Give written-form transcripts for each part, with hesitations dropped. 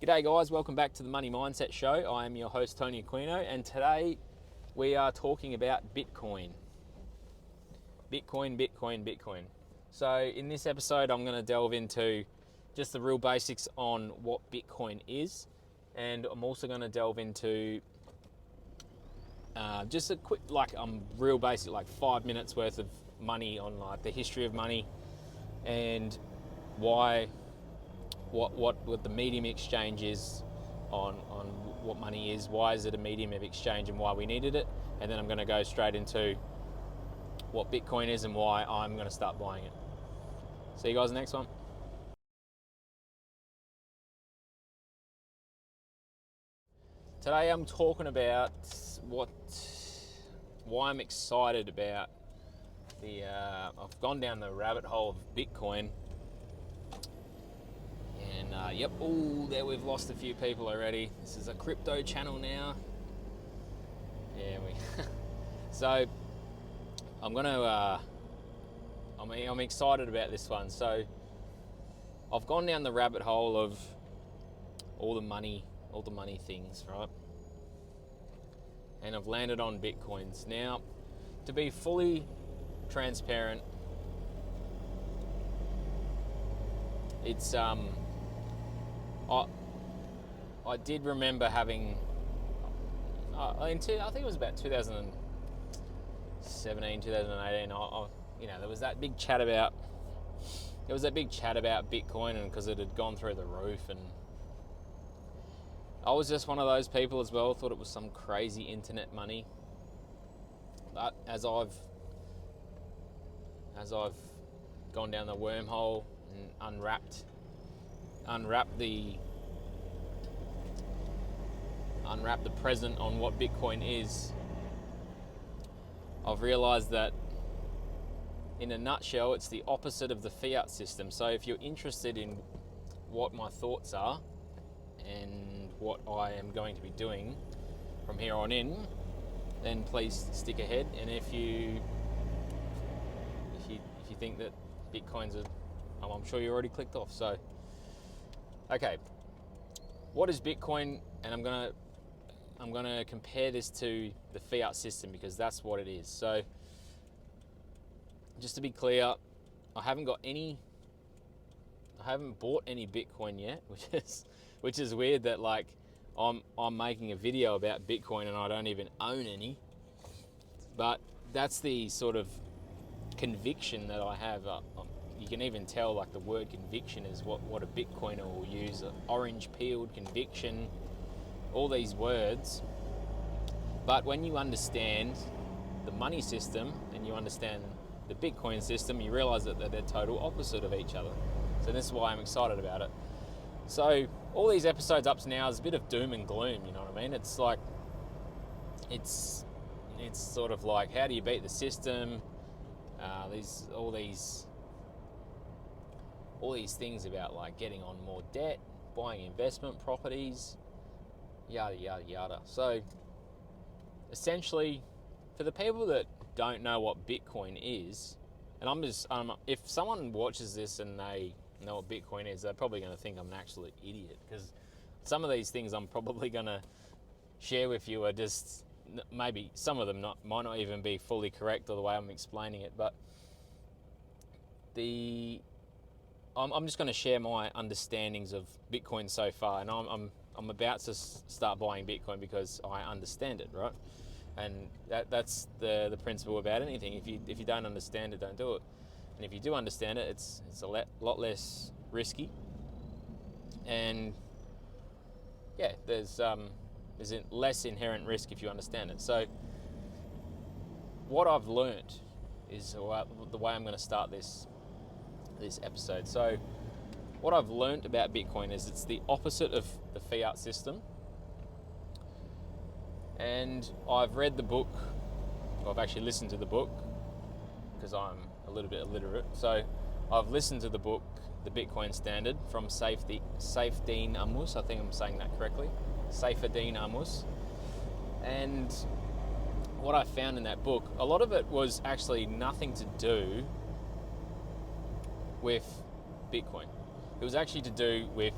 G'day guys, welcome back to the Money Mindset Show. I am your host Tony Aquino, and today we are talking about Bitcoin. Bitcoin. So in this episode I'm going to delve into just the real basics on what Bitcoin is, and I'm also going to delve into just a quick, real basic, 5 minutes worth of money on the history of money and why what the medium exchange is on what money is, why is it a medium of exchange and why we needed it, and then I'm going to go straight into what Bitcoin is and why I'm going to start buying it. See you guys in the next one. Today I'm talking about why I'm excited about I've gone down the rabbit hole of Bitcoin. And there we've lost a few people already. This is a crypto channel now. So I'm excited about this one. So I've gone down the rabbit hole of all the money things, right? And I've landed on Bitcoins. Now, to be fully transparent, it's I did remember having I think it was about 2017, 2018. There was that big chat about Bitcoin, and because it had gone through the roof, and I was just one of those people as well. Thought it was some crazy internet money. But as I've gone down the wormhole and unwrapped the present on what Bitcoin is, I've realized that in a nutshell it's the opposite of the fiat system. So if you're interested in what my thoughts are and what I am going to be doing from here on in, then please stick ahead. And if you think that Bitcoin's I'm sure you already clicked off. So okay, what is Bitcoin? And I'm gonna compare this to the fiat system because that's what it is. So just to be clear, I haven't bought any Bitcoin yet, which is weird that I'm making a video about Bitcoin and I don't even own any. But that's the sort of conviction that I have. You can even tell the word conviction is what a Bitcoiner will use. Orange peeled conviction, all these words. But when you understand the money system and you understand the Bitcoin system, you realize that they're total opposite of each other. So this is why I'm excited about it. So all these episodes up to now is a bit of doom and gloom, you know what I mean? It's it's sort of like, how do you beat the system? All these things about getting on more debt, buying investment properties, yada yada yada. So essentially, for the people that don't know what Bitcoin is, and if someone watches this and they know what Bitcoin is, they're probably going to think I'm an absolute idiot, because some of these things I'm probably going to share with you are just, maybe some of them might not even be fully correct or the way I'm explaining it, but I'm just going to share my understandings of Bitcoin so far, and I'm about to start buying Bitcoin because I understand it, right? And that's the principle about anything. If you don't understand it, don't do it. And if you do understand it, it's a lot less risky. And yeah, there's less inherent risk if you understand it. So what I've learned is the way I'm going to start this episode. So what I've learned about Bitcoin is it's the opposite of the fiat system. And I've read the book, I've actually listened to the book because I'm a little bit illiterate. So I've listened to the book, The Bitcoin Standard, from Saifedean Ammous. I think I'm saying that correctly. Saifedean Ammous. And what I found in that book, a lot of it was actually nothing to do with Bitcoin. It was actually to do with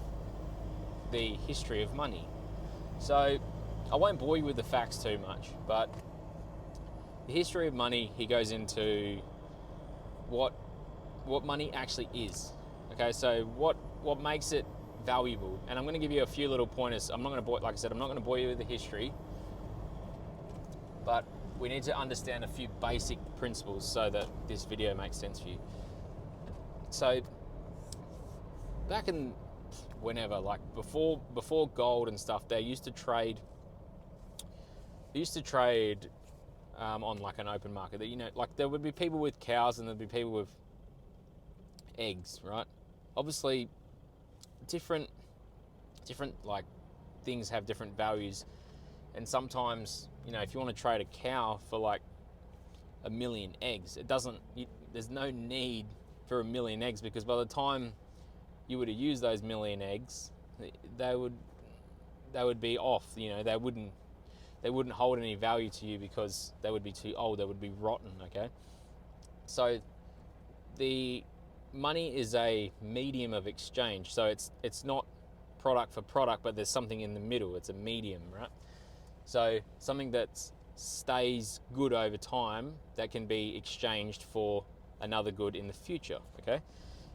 the history of money. So I won't bore you with the facts too much, but the history of money, he goes into what money actually is. Okay, so what makes it valuable? And I'm going to give you a few little pointers. I'm not going to bore, like I said, I'm not going to bore you with the history, but we need to understand a few basic principles so that this video makes sense for you. So back in whenever, like before gold and stuff, they used to trade on like an open market. That, you know, like there would be people with cows and there'd be people with eggs, right? Obviously different like things have different values, and sometimes, you know, if you want to trade a cow for like 1 million eggs, there's no need for 1 million eggs, because by the time you were to use those 1 million eggs, they would be off. You know, they wouldn't hold any value to you because they would be too old, they would be rotten. Okay, so the money is a medium of exchange. So it's not product for product, but there's something in the middle. It's a medium, right? So something that stays good over time that can be exchanged for another good in the future. Okay,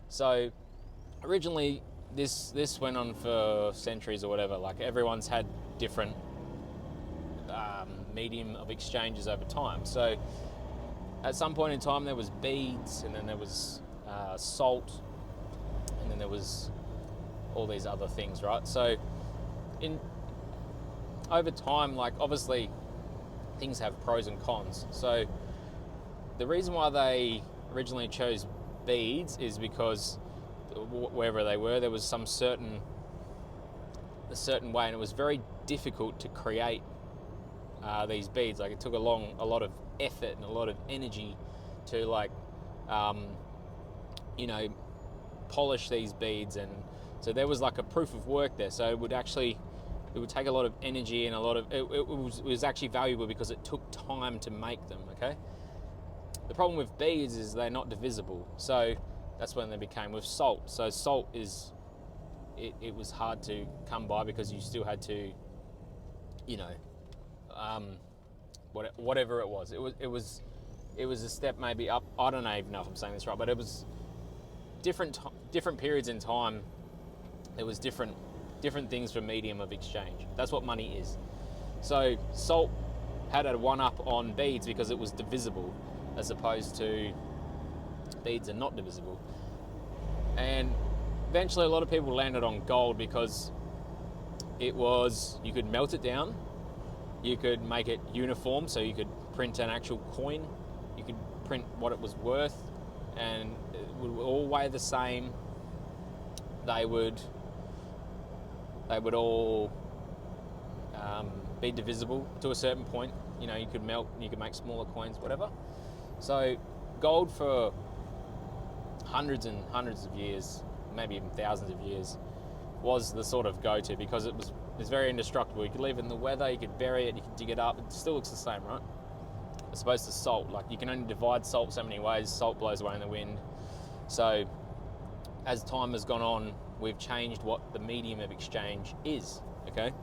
so originally this went on for centuries or whatever. Like everyone's had different medium of exchanges over time. So at some point in time there was beads, and then there was salt, and then there was all these other things, right? So over time, like obviously things have pros and cons. So the reason why they originally chose beads is because wherever they were, there was a certain way, and it was very difficult to create these beads. Like it took a lot of effort and a lot of energy to like you know, polish these beads, and so there was like a proof of work there. So it would take a lot of energy, and it was actually valuable because it took time to make them. Okay, the problem with beads is they're not divisible, so that's when they became with salt. So salt it was hard to come by because you still had to, you know, whatever it was. It was a step maybe up. I don't even know if I'm saying this right, but it was different periods in time. There was different things for medium of exchange. That's what money is. So salt had a one-up on beads because it was divisible, as opposed to beads are not divisible. And eventually a lot of people landed on gold because you could melt it down, you could make it uniform, so you could print an actual coin, you could print what it was worth, and it would all weigh the same. They would all be divisible to a certain point. You know, you could melt, you could make smaller coins, whatever. So gold for hundreds and hundreds of years, maybe even thousands of years, was the sort of go-to because it's very indestructible. You could leave it in the weather, you could bury it, you could dig it up, it still looks the same, right? As opposed to salt, like you can only divide salt so many ways. Salt blows away in the wind. So as time has gone on, we've changed what the medium of exchange is. Okay,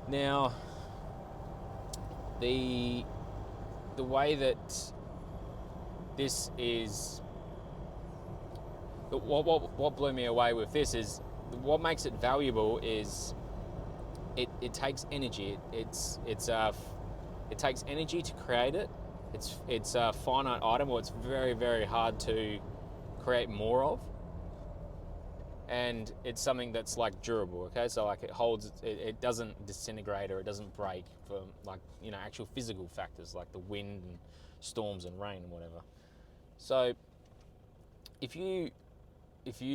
now the way that this is, what blew me away with this is what makes it valuable is it takes energy. It takes energy to create it. It's a finite item, or it's very, very hard to create more of. And it's something that's like durable, okay? So like it doesn't disintegrate or it doesn't break for like, you know, actual physical factors like the wind and storms and rain and whatever. So if you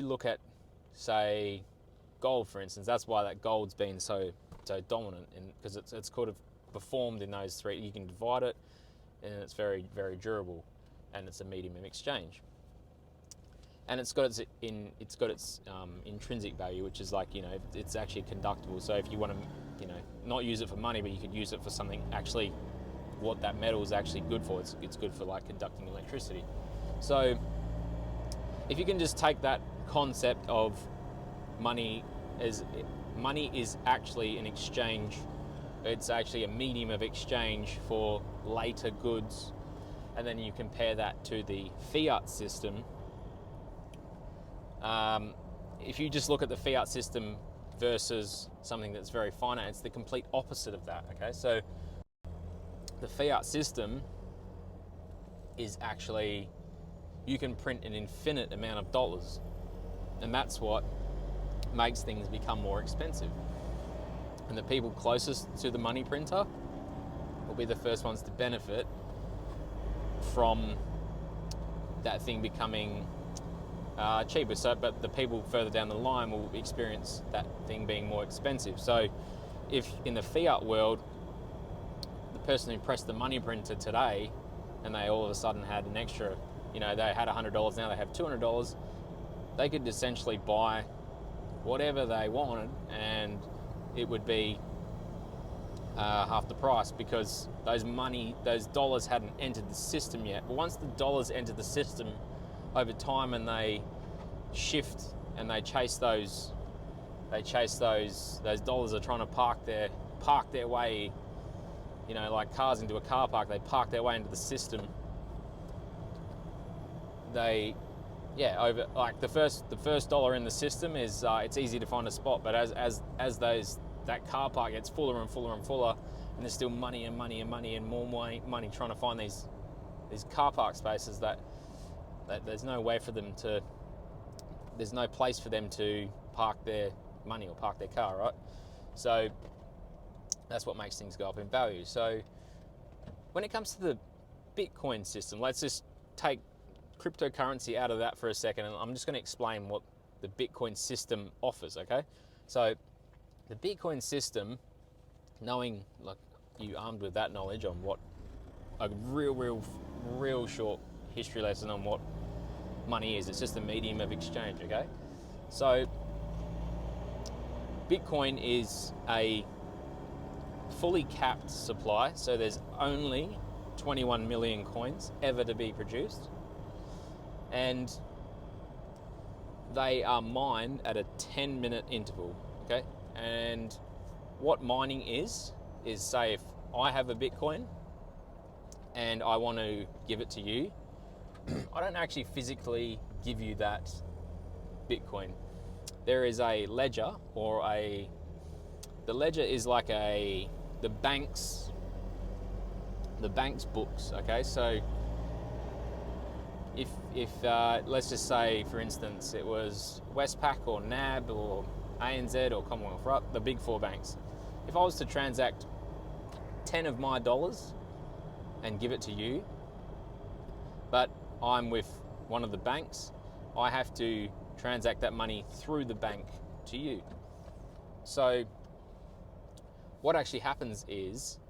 look at, say, gold, for instance, that's why that gold's been so dominant, because it's kind of performed in those three. You can divide it, and it's very, very durable, and it's a medium of exchange. And it's got its intrinsic value, which is like, you know, it's actually conductible. So if you want to, you know, not use it for money, but you could use it for something actually, what that metal is actually good for. It's good for like conducting electricity. So if you can just take that concept of money money is actually an exchange. It's actually a medium of exchange for later goods. And then you compare that to the fiat system. If you just look at the fiat system versus something that's very finite, it's the complete opposite of that, okay? So the fiat system is actually, you can print an infinite amount of dollars, and that's what makes things become more expensive. And the people closest to the money printer will be the first ones to benefit from that thing becoming cheaper. So, but the people further down the line will experience that thing being more expensive. So if in the fiat world, the person who pressed the money printer today and they all of a sudden had an extra, they had $100, now they have $200, they could essentially buy whatever they wanted and it would be half the price, because those dollars hadn't entered the system yet. But once the dollars enter the system over time and they shift and they chase those dollars are trying to park their way, like cars into a car park, they park their way into the system. Over like the first dollar in the system is it's easy to find a spot, but as that car park gets fuller and fuller and fuller, and there's still money and money and money and more money trying to find these car park spaces, that there's no way for them to, there's no place for them to park their money or park their car, right? So that's what makes things go up in value. So when it comes to the Bitcoin system, let's just take cryptocurrency out of that for a second, and I'm just going to explain what the Bitcoin system offers, okay? So the Bitcoin system, knowing, like, you armed with that knowledge on what a real short history lesson on what money is. It's just a medium of exchange, okay? So Bitcoin is a fully capped supply, so there's only 21 million coins ever to be produced, and they are mined at a 10-minute interval, okay? And what mining is say if I have a Bitcoin and I want to give it to you, I don't actually physically give you that Bitcoin. There is a ledger, the ledger is like the bank's books, okay? So if let's just say, for instance, it was Westpac or NAB or ANZ or Commonwealth, right? The big four banks. If I was to transact 10 of my dollars and give it to you, but I'm with one of the banks, I have to transact that money through the bank to you. So what actually happens is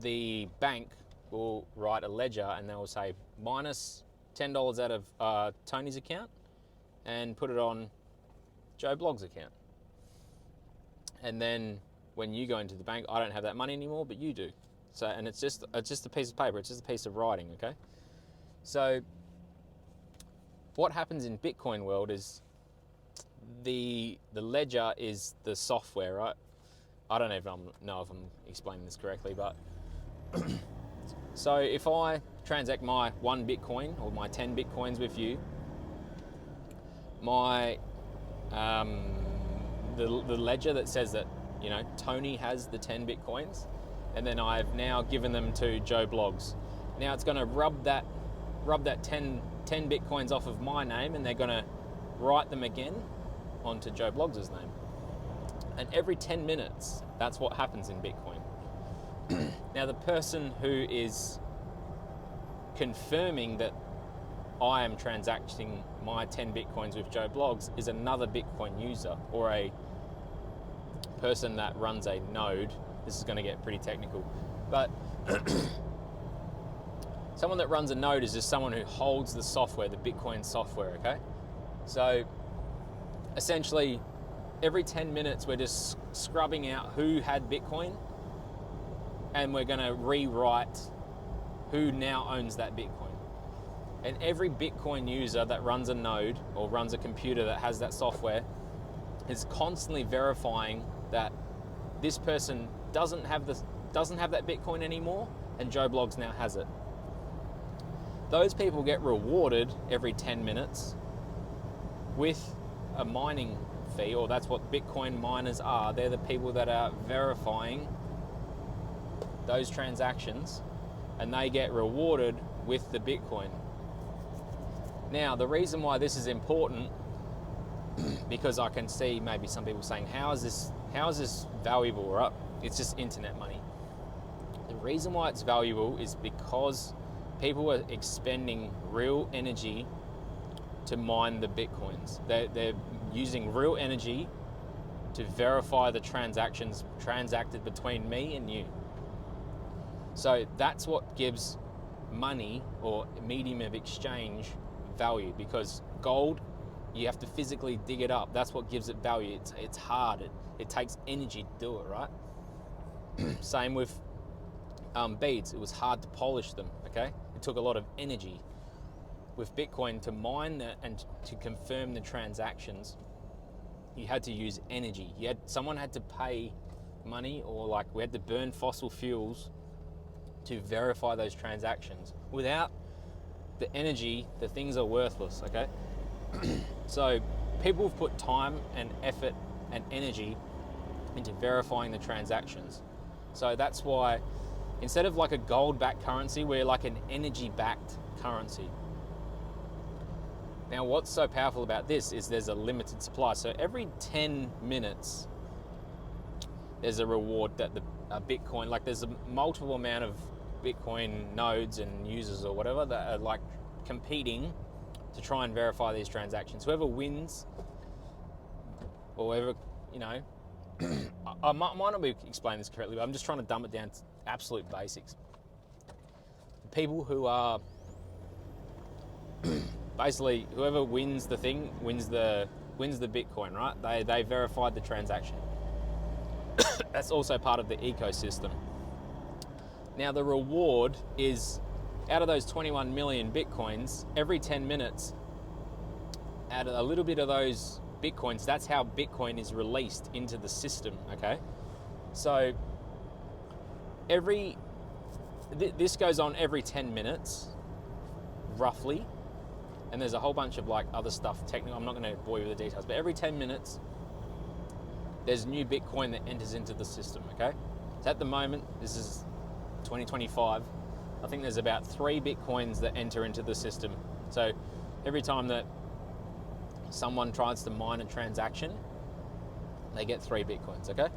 the bank will write a ledger and they will say minus $10 out of Tony's account and put it on Joe Blogg's account. And then when you go into the bank, I don't have that money anymore, but you do. So, and it's just a piece of paper, it's just a piece of writing, okay? So what happens in Bitcoin world is the ledger is the software, right? I don't even know if I'm explaining this correctly, but so if I transact my 1 Bitcoin or my 10 Bitcoins with you, my the ledger that says that, Tony has the 10 Bitcoins, and then I've now given them to Joe Blogs. Now it's going to rub that 10 Bitcoins off of my name, and they're going to write them again onto Joe Blogs' name. And every 10 minutes, that's what happens in Bitcoin. Now the person who is confirming that I am transacting my 10 Bitcoins with Joe Blogs is another Bitcoin user, or a person that runs a node. This is going to get pretty technical, but someone that runs a node is just someone who holds the software, the Bitcoin software, okay? So essentially every 10 minutes we're just scrubbing out who had Bitcoin, and we're going to rewrite who now owns that Bitcoin. And every Bitcoin user that runs a node or runs a computer that has that software is constantly verifying that this person doesn't have that Bitcoin anymore, and Joe Bloggs now has it. Those people get rewarded every 10 minutes with a mining fee, or that's what Bitcoin miners are. They're the people that are verifying those transactions, and they get rewarded with the Bitcoin. Now, the reason why this is important, because I can see maybe some people saying, how is this valuable, right? It's just internet money. The reason why it's valuable is because people are expending real energy to mine the Bitcoins. They're using real energy to verify the transactions transacted between me and you. So that's what gives money, or medium of exchange, value, because gold, you have to physically dig it up. That's what gives it value. It's hard. It takes energy to do it, right? Same with beads. It was hard to polish them, okay? It took a lot of energy. With Bitcoin, to mine that and to confirm the transactions, you had to use energy. Someone had to pay money, or like we had to burn fossil fuels to verify those transactions. Without the energy, the things are worthless, okay? So people have put time and effort and energy into verifying the transactions. So that's why instead of like a gold-backed currency, we're like an energy-backed currency. Now, what's so powerful about this is there's a limited supply. So every 10 minutes, there's a reward that a Bitcoin, like there's a multiple amount of Bitcoin nodes and users or whatever that are like competing to try and verify these transactions. Whoever wins, or whoever, I might not be explaining this correctly, but I'm just trying to dumb it down to absolute basics. People who are basically, whoever wins the thing wins the Bitcoin, right? They verified the transaction. That's also part of the ecosystem. Now the reward is, out of those 21 million Bitcoins, every 10 minutes, add a little bit of those Bitcoins. That's how Bitcoin is released into the system, okay? So this goes on every 10 minutes, roughly. And there's a whole bunch of like other stuff, technical. I'm not going to bore you with the details, but every 10 minutes, there's new Bitcoin that enters into the system, okay? So at the moment, this is 2025, I think there's about 3 Bitcoins that enter into the system. So every time that someone tries to mine a transaction, they get 3 Bitcoins, okay?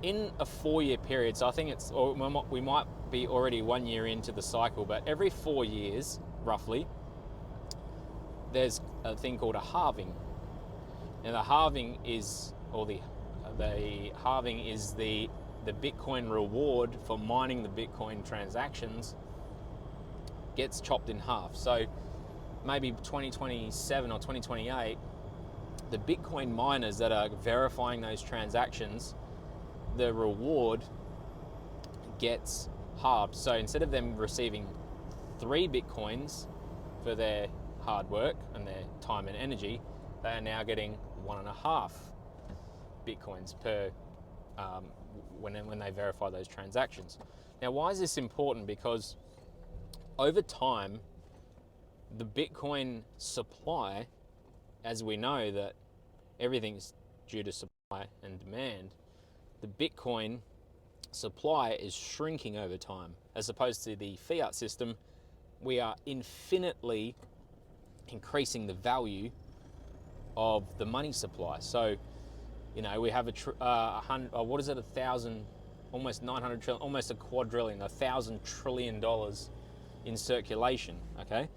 In a 4-year period, so I think we might be already 1 year into the cycle, but every 4 years, roughly, there's a thing called a halving. And the halving is, the Bitcoin reward for mining the Bitcoin transactions gets chopped in half. So maybe 2027 or 2028, the Bitcoin miners that are verifying those transactions, the reward gets halved. So instead of them receiving 3 Bitcoins for their hard work and their time and energy, they are now getting 1.5 Bitcoins per when they verify those transactions. Now, why is this important? Because over time, the Bitcoin supply, as we know that everything's due to supply and demand, the Bitcoin supply is shrinking over time. As opposed to the fiat system, we are infinitely increasing the value of the money supply. So, we have almost 900 trillion, almost a quadrillion, $1,000 trillion in circulation, okay?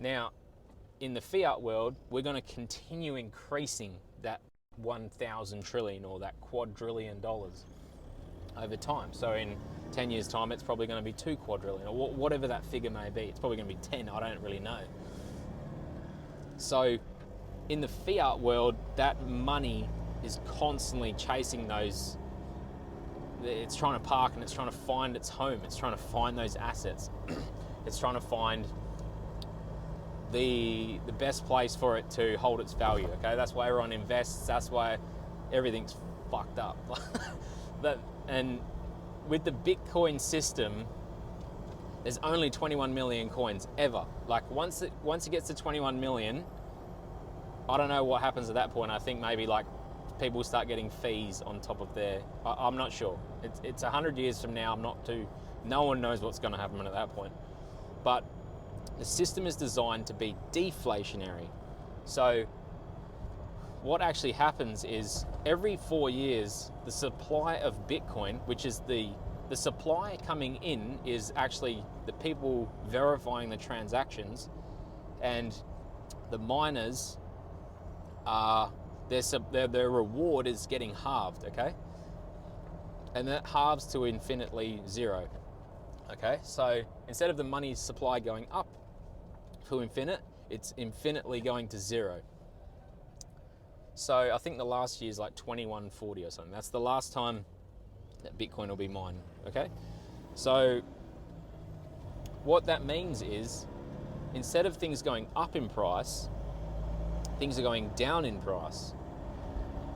Now, in the fiat world, we're going to continue increasing that 1,000 trillion or that quadrillion dollars over time. So in 10 years' time, it's probably going to be 2 quadrillion, or whatever that figure may be. It's probably going to be 10, I don't really know. So in the fiat world, that money is constantly chasing those, it's trying to park and it's trying to find its home. It's trying to find those assets. It's trying to find the best place for it to hold its value. Okay, that's why everyone invests. That's why everything's fucked up. And with the Bitcoin system, there's only 21 million coins ever. Like once it gets to 21 million, I don't know what happens at that point. I think maybe like people start getting fees on top of their. I'm not sure. It's 100 years from now. No one knows what's going to happen at that point. But the system is designed to be deflationary. So what actually happens is every 4 years, the supply of Bitcoin, which is the supply coming in, is actually the people verifying the transactions, and the miners are their reward is getting halved, okay? And that halves to infinitely zero. Okay, so instead of the money supply going up to infinite, it's infinitely going to zero. So I think the last year is like 2140 or something. That's the last time that Bitcoin will be mined. Okay, so what that means is instead of things going up in price, things are going down in price.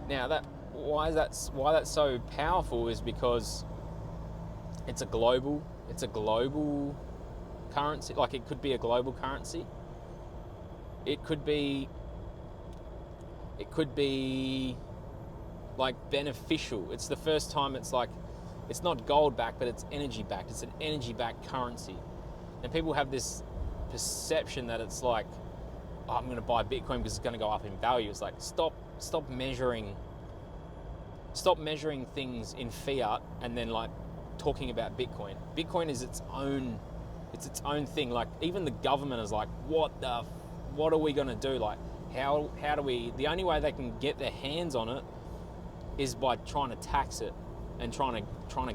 Now why that's so powerful is because it's a global currency. Like it could be a global currency. It could be like beneficial. It's the first time it's like, it's not gold backed, but it's energy backed. It's an energy backed currency. And people have this perception that it's like, oh, I'm going to buy Bitcoin because it's going to go up in value. It's like, stop measuring things in fiat and then like talking about Bitcoin. Bitcoin is its own thing. Like even the government is like, what are we going to do? Like how do we, the only way they can get their hands on it is by trying to tax it and trying to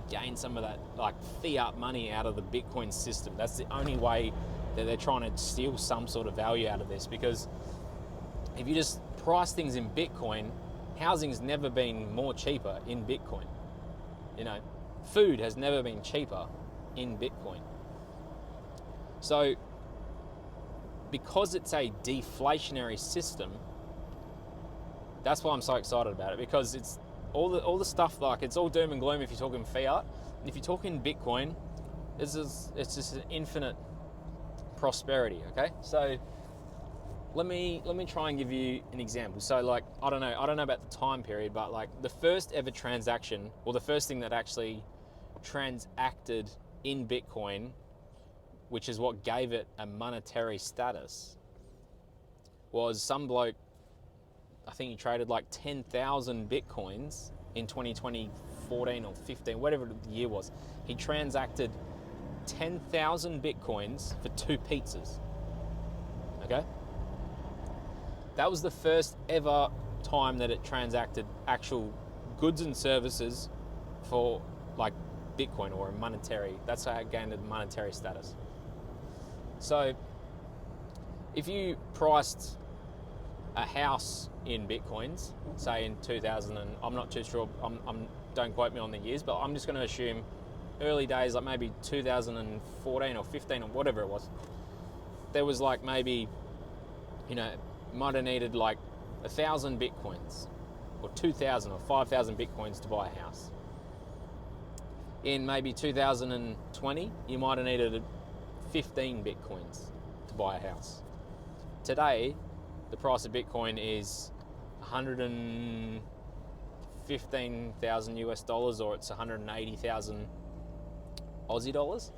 gain some of that like fiat money out of the Bitcoin system. That's the only way that they're trying to steal some sort of value out of this, because if you just price things in Bitcoin, housing's never been more cheaper in Bitcoin. You know, food has never been cheaper in Bitcoin. So because it's a deflationary system, that's why I'm so excited about it, because it's all the stuff, like it's all doom and gloom if you're talking fiat, and if you're talking Bitcoin, it's just an infinite prosperity. Okay, so let me try and give you an example. So like I don't know about the time period, but like the first ever transaction, or the first thing that actually transacted in Bitcoin, which is what gave it a monetary status, was some bloke, I think he traded like 10,000 Bitcoins in 2014 or 15, whatever the year was. He transacted 10,000 Bitcoins for 2 pizzas. Okay? That was the first ever time that it transacted actual goods and services for like Bitcoin, or a monetary, that's how it gained a monetary status. So if you priced a house in Bitcoins, say in 2000, and I'm not too sure, don't quote me on the years, but I'm just going to assume early days, like maybe 2014 or 15 or whatever it was, there was like maybe, you know, might have needed like 1,000 Bitcoins or 2,000 or 5,000 Bitcoins to buy a house. In maybe 2020, you might have needed 15 Bitcoins to buy a house. Today, the price of Bitcoin is 115,000 US dollars, or it's 180,000 Aussie dollars.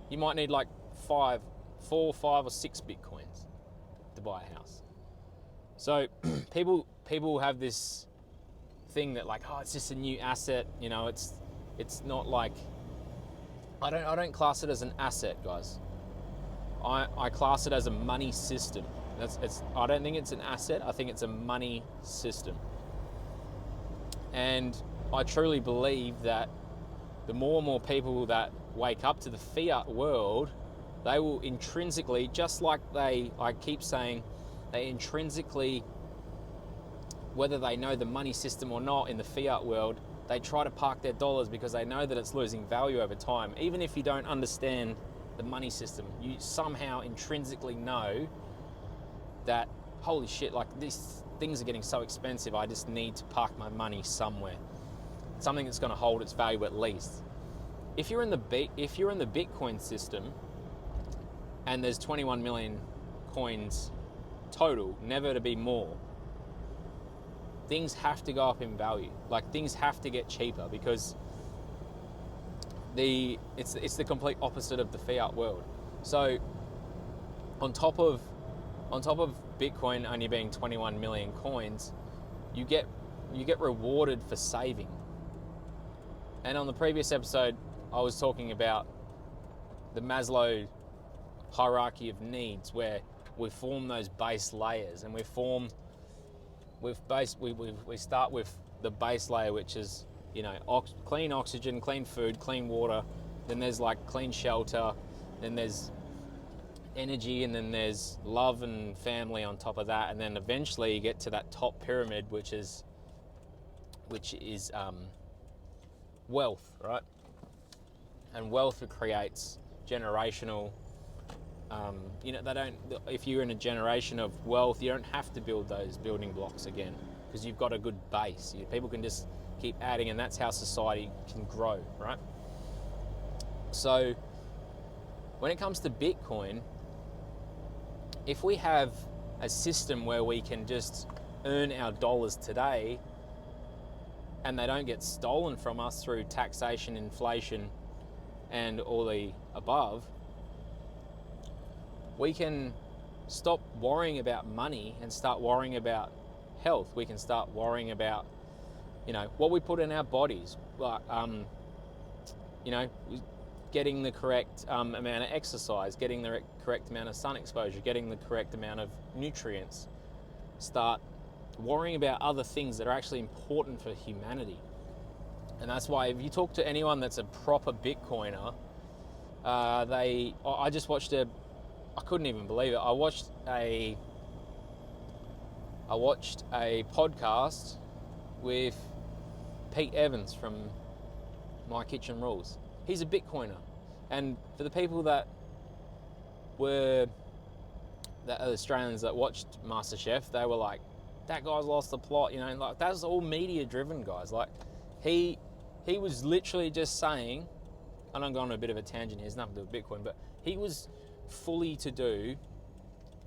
You might need like 4, 5 or 6 Bitcoins to buy a house. So people have this thing that like, oh, it's just a new asset, you know, it's not like, I don't class it as an asset, guys. I class it as a money system. I don't think it's an asset. I think it's a money system. And I truly believe that the more and more people that wake up to the fiat world, they will intrinsically, just like I keep saying, they intrinsically, whether they know the money system or not in the fiat world, they try to park their dollars because they know that it's losing value over time. Even if you don't understand the money system, you somehow intrinsically know that, holy shit, like these things are getting so expensive, I just need to park my money somewhere. Something that's going to hold its value at least. If you're in the Bitcoin system and there's 21 million coins total, never to be more, things have to go up in value. Like things have to get cheaper because it's the complete opposite of the fiat world. So on top of Bitcoin only being 21 million coins, you get rewarded for saving. And on the previous episode, I was talking about the Maslow hierarchy of needs, where we form those base layers, and we start with the base layer, which is, you know, clean oxygen, clean food, clean water. Then there's like clean shelter. Then there's energy, and then there's love and family on top of that. And then eventually you get to that top pyramid, which is wealth, right? And wealth creates generational. If you're in a generation of wealth, you don't have to build those building blocks again because you've got a good base. People can just keep adding, and that's how society can grow, right? So when it comes to Bitcoin, if we have a system where we can just earn our dollars today and they don't get stolen from us through taxation, inflation, and all the above, we can stop worrying about money and start worrying about health. We can start worrying about, what we put in our bodies, like, getting the correct amount of exercise, getting the correct amount of sun exposure, getting the correct amount of nutrients. Start worrying about other things that are actually important for humanity. And that's why if you talk to anyone that's a proper Bitcoiner, I just watched I couldn't even believe it. I watched a podcast with Pete Evans from My Kitchen Rules. He's a Bitcoiner. And for the people that are Australians that watched MasterChef, they were like, that guy's lost the plot, like that's all media driven, guys. Like he was literally just saying, and I'm going on a bit of a tangent here, it's nothing to do with Bitcoin, but he was fully to do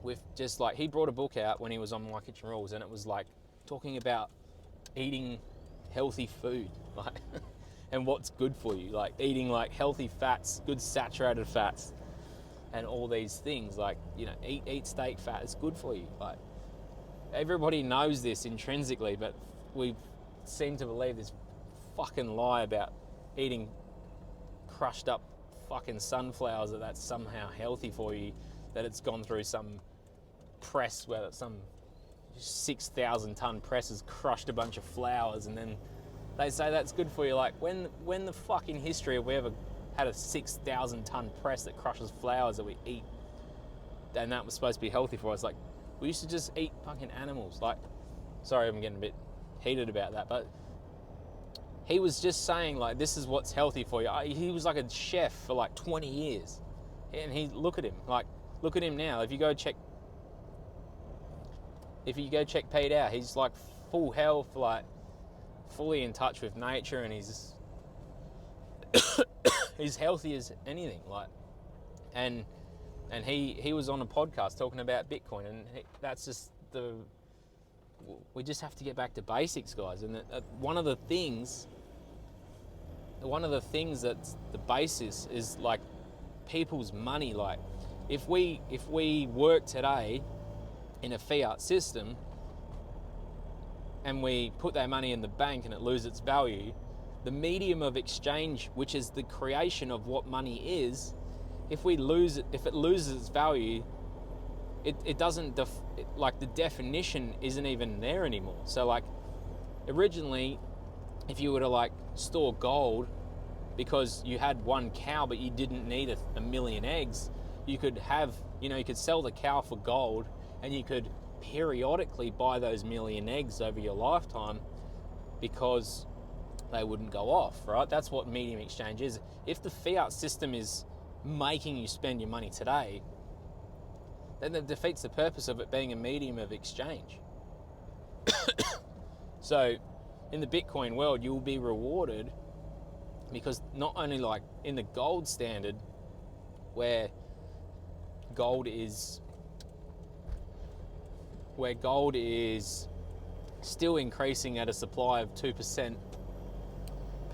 with just like, he brought a book out when he was on My Kitchen Rules, and it was like talking about eating healthy food, like and what's good for you, like eating like healthy fats, good saturated fats, and all these things, like, eat steak fat, it's good for you. Like everybody knows this intrinsically, but we seem to believe this fucking lie about eating crushed up fucking sunflowers, that's somehow healthy for you, that it's gone through some press where some 6,000 ton press has crushed a bunch of flowers, and then they say that's good for you. Like when the fucking history have we ever had a 6,000 ton press that crushes flowers that we eat, and that was supposed to be healthy for us? Like, we used to just eat fucking animals. Like, sorry, I'm getting a bit heated about that, but he was just saying, like, this is what's healthy for you. He was like a chef for like 20 years. And look at him now. If you go check Pete out, he's like full health, like fully in touch with nature, and he's he's healthy as anything. Like, and he was on a podcast talking about Bitcoin, and that's just we just have to get back to basics, guys. And one of the things that's the basis is like people's money. Like if we work today in a fiat system and we put that money in the bank and it loses its value, the medium of exchange, which is the creation of what money is, if it loses its value, it doesn't like the definition isn't even there anymore. So like originally, if you were to like store gold because you had one cow but you didn't need a million eggs, you could sell the cow for gold, and you could periodically buy those million eggs over your lifetime because they wouldn't go off, right? That's what medium exchange is. If the fiat system is making you spend your money today, then that defeats the purpose of it being a medium of exchange. So in the Bitcoin world, you'll be rewarded because not only like in the gold standard, where gold is still increasing at a supply of 2%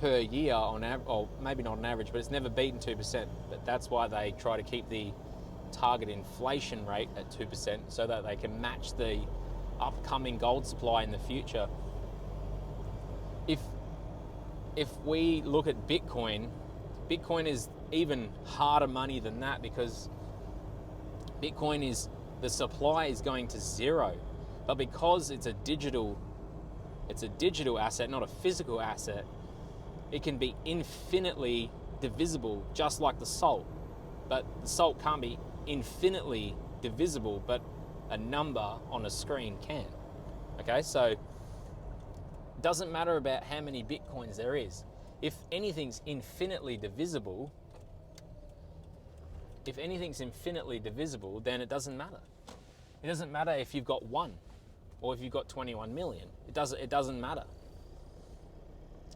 per year on average, or maybe not on average, but it's never beaten 2%. But that's why they try to keep the target inflation rate at 2% so that they can match the upcoming gold supply in the future. If we look at Bitcoin is even harder money than that, because Bitcoin is, the supply is going to zero, but because it's a digital asset, not a physical asset, it can be infinitely divisible, just like the salt. But the salt can't be infinitely divisible, but a number on a screen can. Okay, so it doesn't matter about how many Bitcoins there is. If anything's infinitely divisible, then it doesn't matter. It doesn't matter if you've got 1 or if you've got 21 million. It doesn't matter.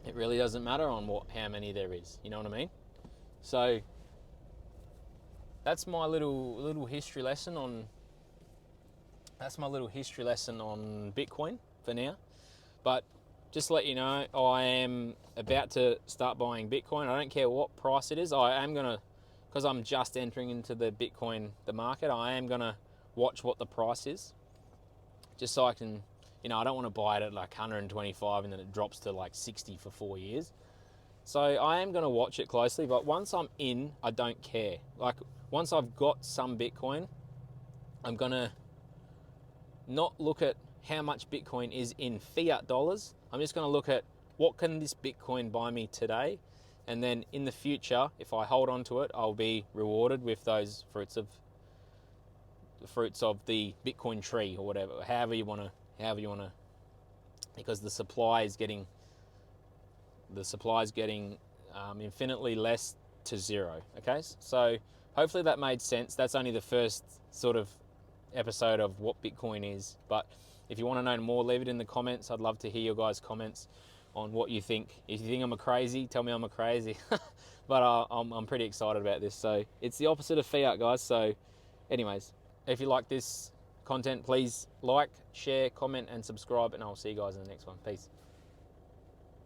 It really doesn't matter on how many there is. You know what I mean? So that's my little history lesson on Bitcoin for now. But just to let you know, I am about to start buying Bitcoin. I don't care what price it is. I am gonna, because I'm just entering into the market, I am gonna watch what the price is, just so I can, I don't want to buy it at like 125 and then it drops to like 60 for 4 years. So I am going to watch it closely, but once I'm in, I don't care. Like once I've got some Bitcoin, I'm going to not look at how much Bitcoin is in fiat dollars. I'm just going to look at what can this Bitcoin buy me today, and then in the future, if I hold on to it, I'll be rewarded with those fruits of the Bitcoin tree, or whatever, however you want to, because the supply is getting infinitely less to zero. Okay, so hopefully that made sense. That's only the first sort of episode of what Bitcoin is, but if you want to know more, leave it in the comments. I'd love to hear your guys' comments on what you think. If you think I'm a crazy, tell me I'm a crazy. But I'm pretty excited about this. So it's the opposite of fiat, guys. So anyways, if you like this content, please like, share, comment, and subscribe, and I'll see you guys in the next one. Peace.